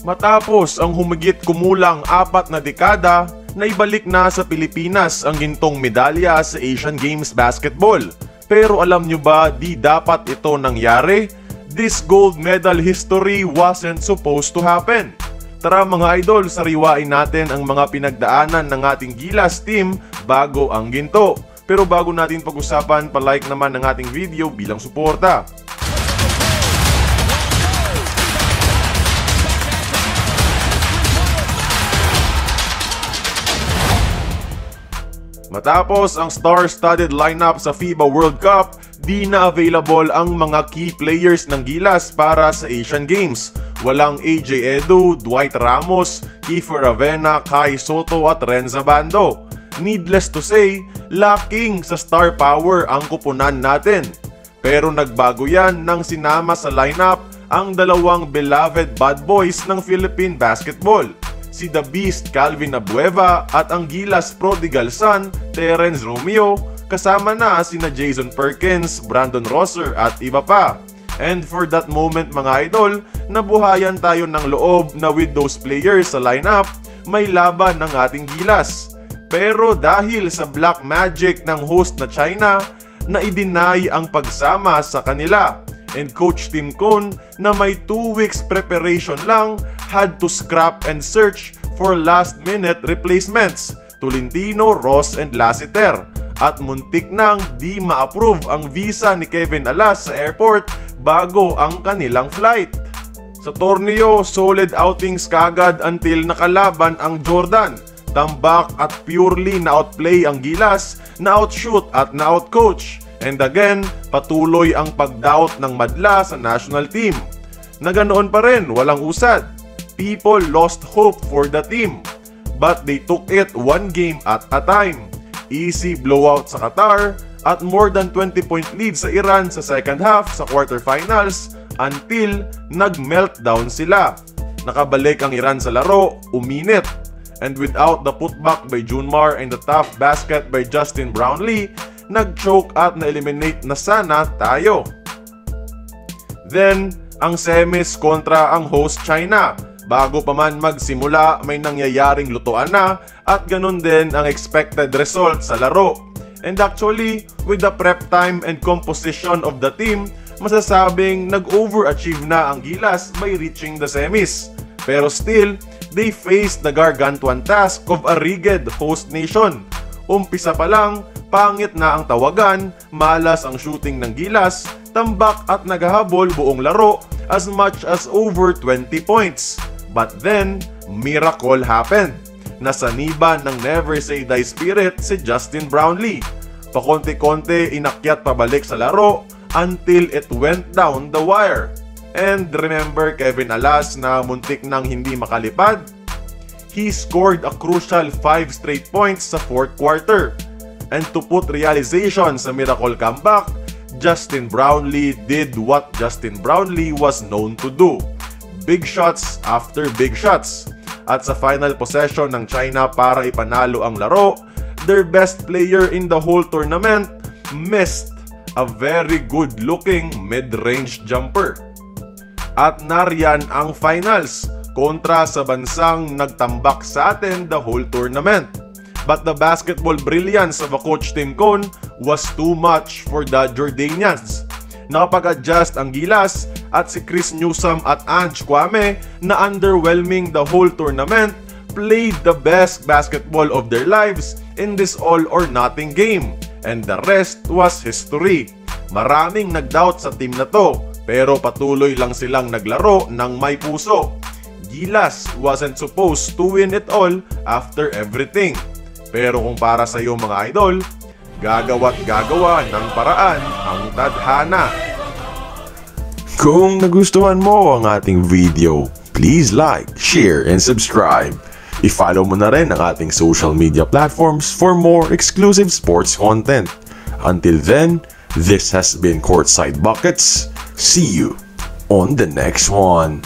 Matapos ang humigit kumulang 4 na dekada, naibalik na sa Pilipinas ang gintong medalya sa Asian Games Basketball. Pero alam nyo ba, di dapat ito nangyari? This gold medal history wasn't supposed to happen. Tara mga idol, sariwain natin ang mga pinagdaanan ng ating Gilas team bago ang ginto. Pero bago natin pag-usapan, palike naman ang ating video bilang suporta. Matapos ang star-studded lineup sa FIBA World Cup, di na available ang mga key players ng Gilas para sa Asian Games. Walang AJ Edu, Dwight Ramos, Kiefer Avena, Kai Soto at Renza Bando. Needless to say, lacking sa star power ang kupunan natin. Pero nagbago yan nang sinama sa lineup ang dalawang beloved bad boys ng Philippine basketball. Si The Beast Calvin Abueva at ang Gilas prodigal son Terence Romeo, kasama na sina Jason Perkins, Brandon Rosser at iba pa. And for that moment mga idol, nabuhayan tayo ng loob na with those players sa lineup, may laban ng ating Gilas. Pero dahil sa black magic ng host na China, na-i-deny ang pagsama sa kanila. And Coach Tim Cone na may 2 weeks preparation lang had to scrap and search for last-minute replacements, Tolentino, Ross and Lassiter. At muntik nang di ma-approve ang visa ni Kevin Alas sa airport bago ang kanilang flight. Sa torneo, solid outings kagad until nakalaban ang Jordan. Tambak at purely na-outplay ang Gilas, na-outshoot at na-outcoach. And again, patuloy ang pag-doubt ng madla sa national team. Na ganoon pa rin, walang usad. People lost hope for the team. But they took it 1 game at a time. Easy blowout sa Qatar at more than 20-point lead sa Iran sa second half sa quarterfinals until nag-meltdown sila. Nakabalik ang Iran sa laro, uminit. And without the putback by Junmar and the tough basket by Justin Brownlee, nag-choke at na-eliminate na sana tayo. Then, ang semis kontra ang host China. Bago pa man magsimula, may nangyayaring lutuan na at ganun din ang expected result sa laro. And actually, with the prep time and composition of the team, masasabing nag-overachieve na ang Gilas by reaching the semis. Pero still, they faced the gargantuan task of a rigid host nation. Umpisa pa lang, pangit na ang tawagan, malas ang shooting ng Gilas, tambak at naghahabol buong laro as much as over 20 points. But then, miracle happened. Nasaniba ng never say die spirit si Justin Brownlee. Pakonti-konti inakyat pabalik sa laro until it went down the wire. And remember Kevin Alas na muntik nang hindi makalipad? He scored a crucial 5 straight points sa 4th quarter. And to put realization sa miracle comeback, Justin Brownlee did what Justin Brownlee was known to do. Big shots after big shots. At sa final possession ng China para ipanalo ang laro, their best player in the whole tournament missed a very good-looking mid-range jumper. At nariyan ang finals kontra sa bansang nagtambak sa atin the whole tournament. But the basketball brilliance of a Coach Tim Cone was too much for the Jordanians. Nakapag-adjust ang Gilas at si Chris Newsome at Ange Kwame na underwhelming the whole tournament played the best basketball of their lives in this all-or-nothing game. And the rest was history. Maraming nag-doubt sa team na to, pero patuloy lang silang naglaro ng may puso. Gilas wasn't supposed to win it all after everything. Pero kung para sa iyo mga idol, gagawa't gagawa ng paraan ang tadhana. Kung nagustuhan mo ang ating video, please like, share, and subscribe. I-follow mo na rin ang ating social media platforms for more exclusive sports content. Until then, this has been Courtside Buckets. See you on the next one.